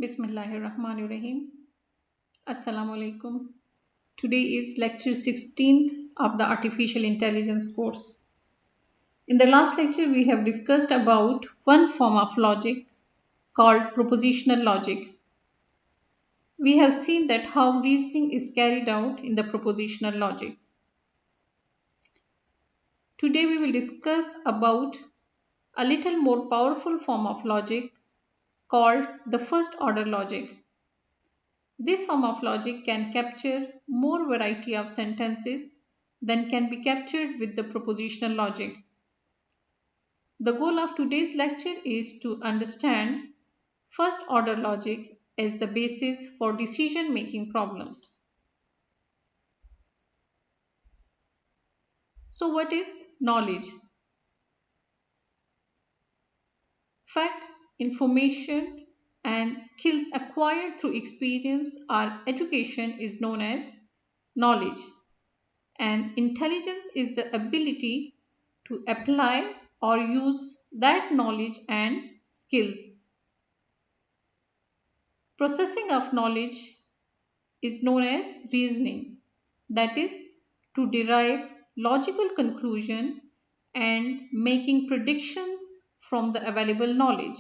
Bismillahirrahmanirrahim. Assalamu alaikum. Today is lecture 16th of the Artificial Intelligence course. In the last lecture, we have discussed about one form of logic called propositional logic. We have seen that how reasoning is carried out in the propositional logic. Today we will discuss about a little more powerful form of logic called the first order logic. This form of logic can capture more variety of sentences than can be captured with the propositional logic. The goal of today's lecture is to understand first order logic as the basis for decision making problems. So what is knowledge? Facts, information and skills acquired through experience or education is known as knowledge. And intelligence is the ability to apply or use that knowledge and skills. Processing of knowledge is known as reasoning, that is, to derive logical conclusion and making predictions from the available knowledge.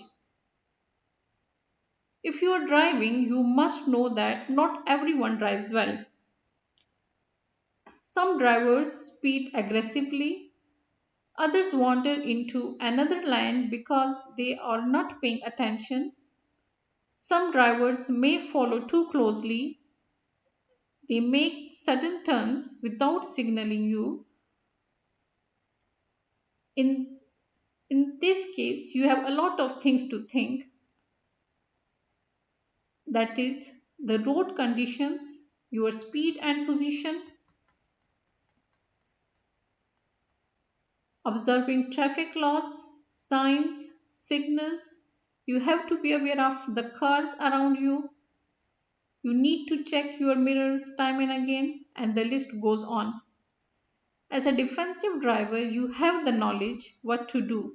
If you are driving, you must know that not everyone drives well. Some drivers speed aggressively, others wander into another lane because they are not paying attention. Some drivers may follow too closely. They make sudden turns without signaling you. In, in this case, you have a lot of things to think. That is, the road conditions, your speed and position, observing traffic laws, signs, signals. You have to be aware of the cars around you. You need to check your mirrors time and again, and the list goes on. As a defensive driver, you have the knowledge what to do.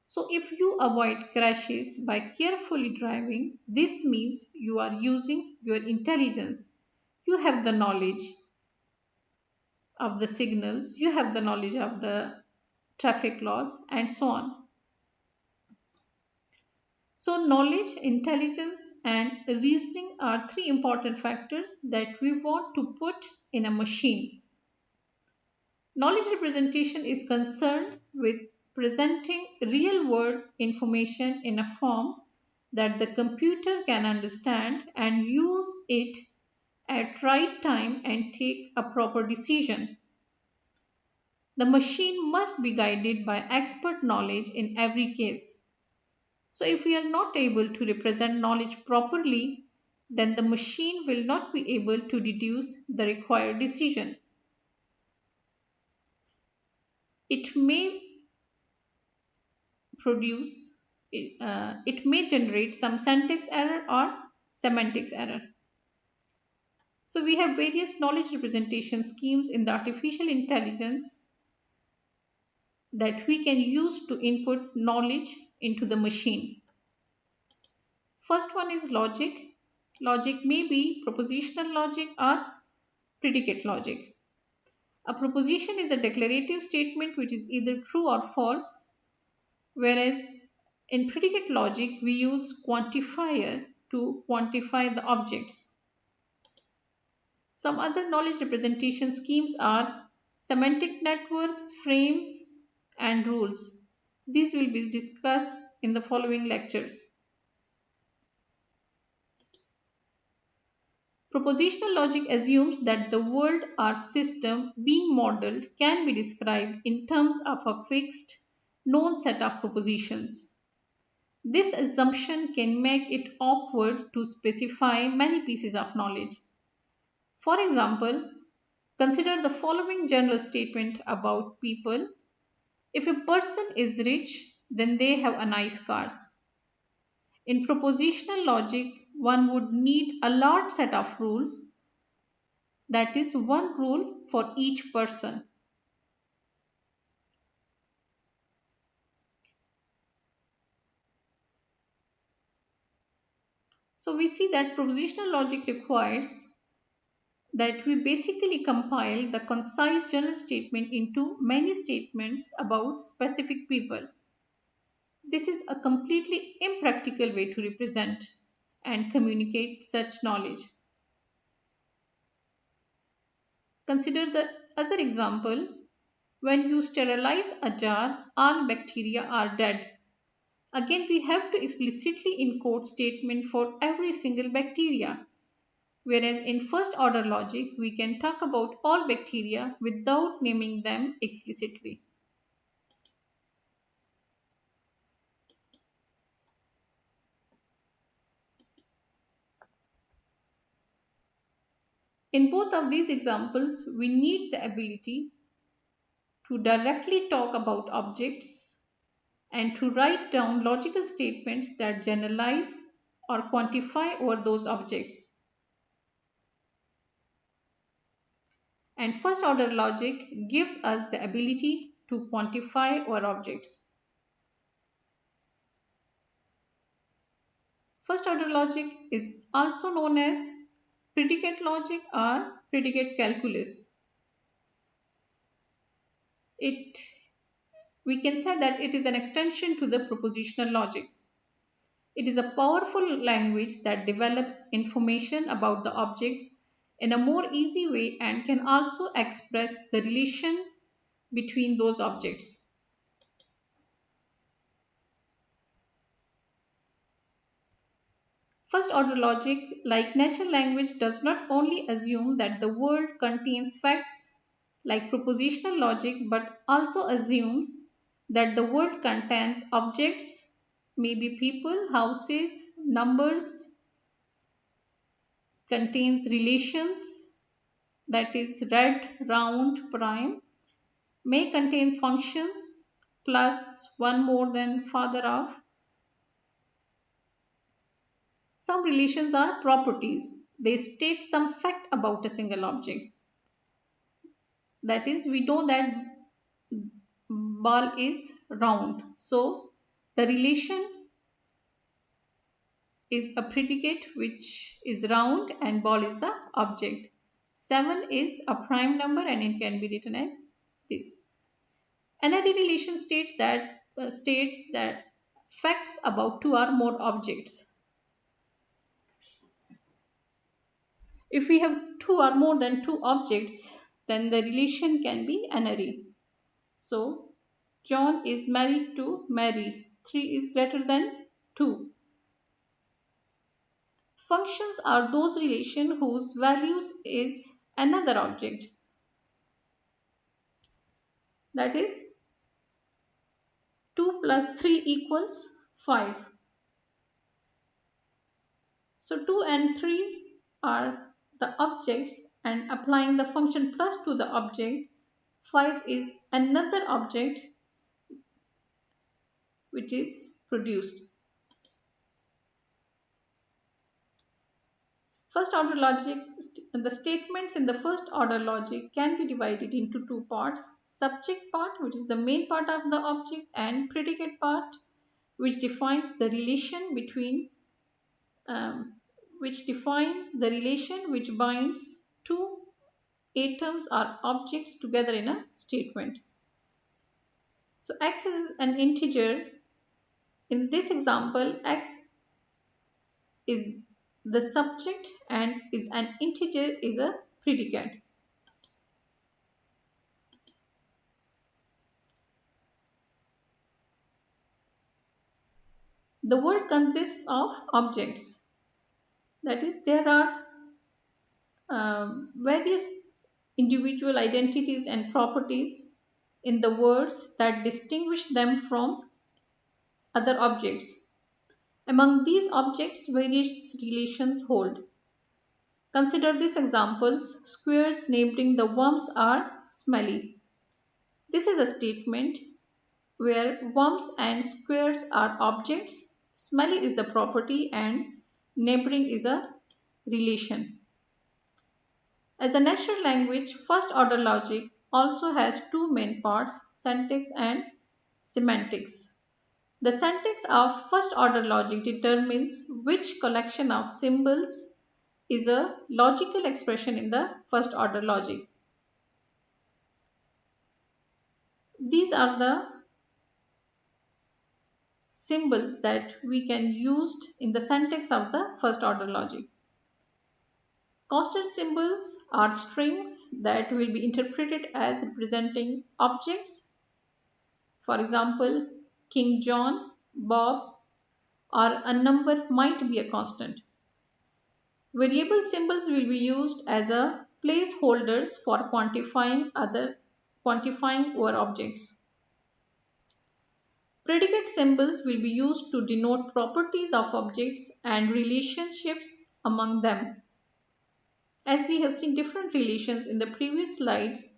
So if you avoid crashes by carefully driving, this means you are using your intelligence. You have the knowledge of the signals, you have the knowledge of the traffic laws, and so on. So knowledge, intelligence, and reasoning are three important factors that we want to put in a machine. Knowledge representation is concerned with presenting real-world information in a form that the computer can understand and use it at right time and take a proper decision. The machine must be guided by expert knowledge in every case. So if we are not able to represent knowledge properly, then the machine will not be able to deduce the required decision. It may generate some syntax error or semantics error. So we have various knowledge representation schemes in the artificial intelligence that we can use to input knowledge into the machine. First one is logic. Logic may be propositional logic or predicate logic. A proposition is a declarative statement which is either true or false, whereas in predicate logic we use quantifier to quantify the objects. Some other knowledge representation schemes are semantic networks, frames, and rules. These will be discussed in the following lectures. Propositional logic assumes that the world or system being modeled can be described in terms of a fixed, known set of propositions. This assumption can make it awkward to specify many pieces of knowledge. For example, consider the following general statement about people. If a person is rich, then they have a nice cars. In propositional logic, one would need a large set of rules, that is, one rule for each person. So we see that propositional logic requires that we basically compile the concise general statement into many statements about specific people. This is a completely impractical way to represent and communicate such knowledge. Consider the other example. When you sterilize a jar, all bacteria are dead. Again, we have to explicitly encode statement for every single bacteria. Whereas in first order logic, we can talk about all bacteria without naming them explicitly. In both of these examples, we need the ability to directly talk about objects and to write down logical statements that generalize or quantify over those objects. And first order logic gives us the ability to quantify our objects. First order logic is also known as predicate logic or predicate calculus. We can say that it is an extension to the propositional logic. It is a powerful language that develops information about the objects in a more easy way and can also express the relation between those objects. First order logic, like natural language, does not only assume that the world contains facts like propositional logic but also assumes that the world contains objects, maybe people, houses, numbers, contains relations, that is red, round, prime, may contain functions plus one more than father of. Some relations are properties. They state some fact about a single object. That is, we know that ball is round. So the relation is a predicate which is round and ball is the object. 7 is a prime number and it can be written as this. Another relation states that facts about two or more objects. If we have two or more than two objects, then the relation can be n-ary. So, John is married to Mary. 3 is greater than 2. Functions are those relations whose values is another object. That is, 2 plus 3 equals 5. So 2 and 3 are the objects, and applying the function plus to the object, 5 is another object which is produced. First order logic, the statements in the first order logic can be divided into two parts: subject part, which is the main part of the object, and predicate part, which defines the relation between which binds two atoms or objects together in a statement. So x is an integer. In this example, x is the subject and is an integer is a predicate. The world consists of objects. That is, there are various individual identities and properties in the words that distinguish them from other objects. Among these objects, various relations hold. Consider these examples. Squares neighboring the worms are smelly. This is a statement where worms and squares are objects, smelly is the property, and neighboring is a relation. As a natural language, first order logic also has two main parts, syntax and semantics. The syntax of first order logic determines which collection of symbols is a logical expression in the first order logic. These are the symbols that we can use in the syntax of the first order logic. Constant symbols are strings that will be interpreted as representing objects. For example, King John, Bob, or a number might be a constant. Variable symbols will be used as a placeholders for quantifying our objects. Predicate symbols will be used to denote properties of objects and relationships among them. As we have seen different relations in the previous slides,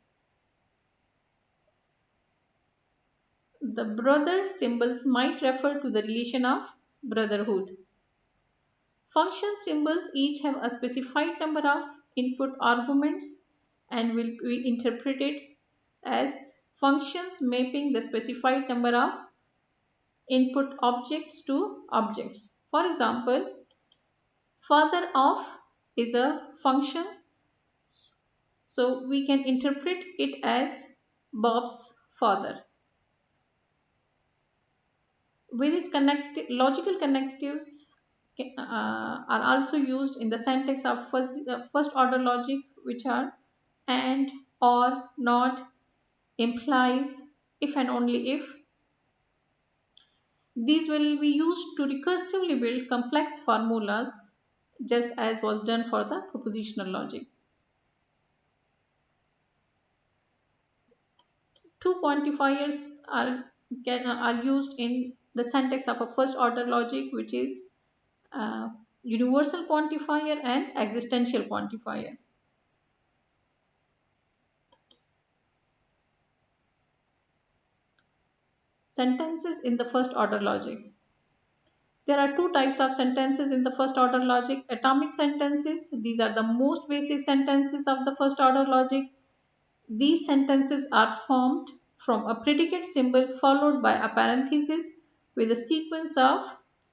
the brother symbols might refer to the relation of brotherhood. Function symbols each have a specified number of input arguments and will be interpreted as functions mapping the specified number of input objects to objects. For example, father of is a function, so we can interpret it as Bob's father. Various logical connectives are also used in the syntax of first order logic, which are and, or, not, implies, if and only if. These will be used to recursively build complex formulas, just as was done for the propositional logic. Two quantifiers are used in the syntax of a first order logic, which is universal quantifier and existential quantifier. Sentences in the first order logic. There are two types of sentences in the first order logic. Atomic sentences, these are the most basic sentences of the first order logic. These sentences are formed from a predicate symbol followed by a parenthesis with a sequence of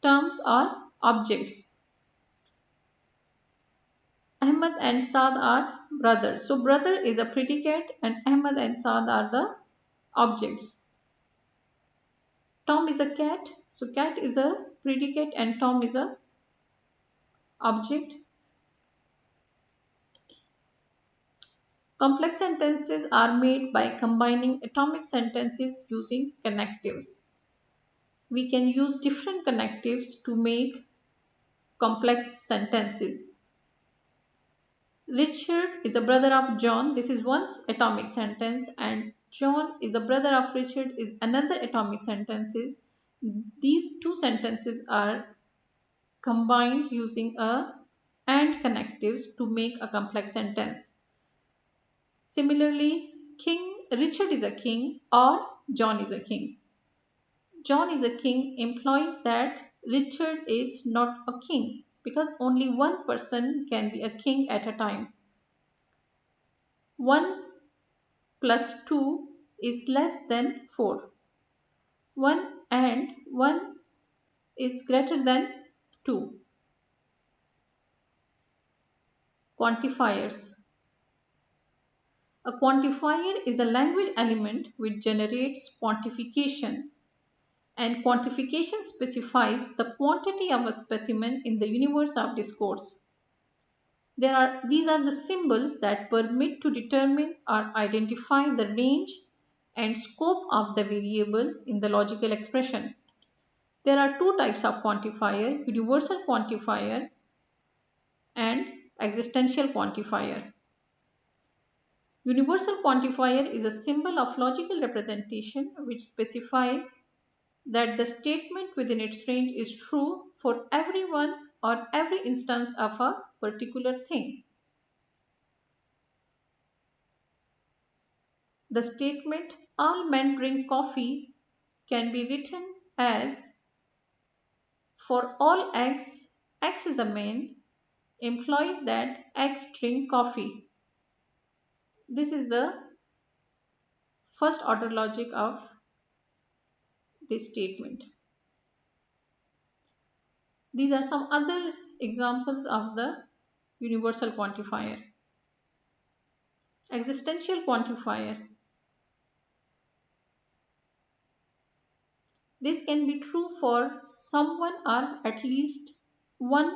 terms or objects. Ahmed and Saad are brothers. So brother is a predicate and Ahmed and Saad are the objects. Tom is a cat. So cat is a predicate and Tom is a object. Complex sentences are made by combining atomic sentences using connectives. We can use different connectives to make complex sentences. Richard is a brother of John. This is one atomic sentence, and John is a brother of Richard is another atomic sentences. These two sentences are combined using a and connectives to make a complex sentence. Similarly, Richard is a king or John is a king. John is a king implies that Richard is not a king because only one person can be a king at a time. 1 plus 2 is less than 4. 1 and 1 is greater than 2. Quantifiers. A quantifier is a language element which generates quantification, and quantification specifies the quantity of a specimen in the universe of discourse. These are the symbols that permit to determine or identify the range and scope of the variable in the logical expression. There are two types of quantifier, universal quantifier and existential quantifier. Universal quantifier is a symbol of logical representation which specifies that the statement within its range is true for everyone or every instance of a particular thing. The statement all men drink coffee can be written as for all X, X is a man implies that X drink coffee. This is the first order logic of this statement. These are some other examples of the universal quantifier. Existential quantifier. This can be true for someone or at least one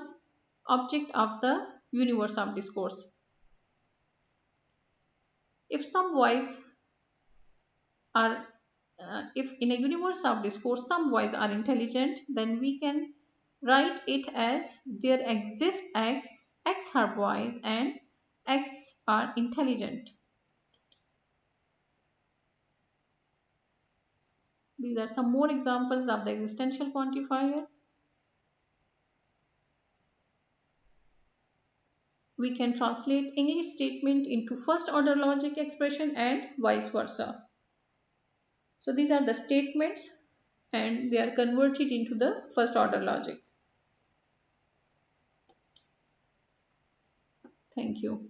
object of the universe of discourse. If some voice are if in a universe of discourse some voices are intelligent, then we can write it as there exist x are voice and x are intelligent. These are some more examples of the existential quantifier. We can translate English statement into first order logic expression and vice versa. So these are the statements and they are converted into the first order logic. Thank you.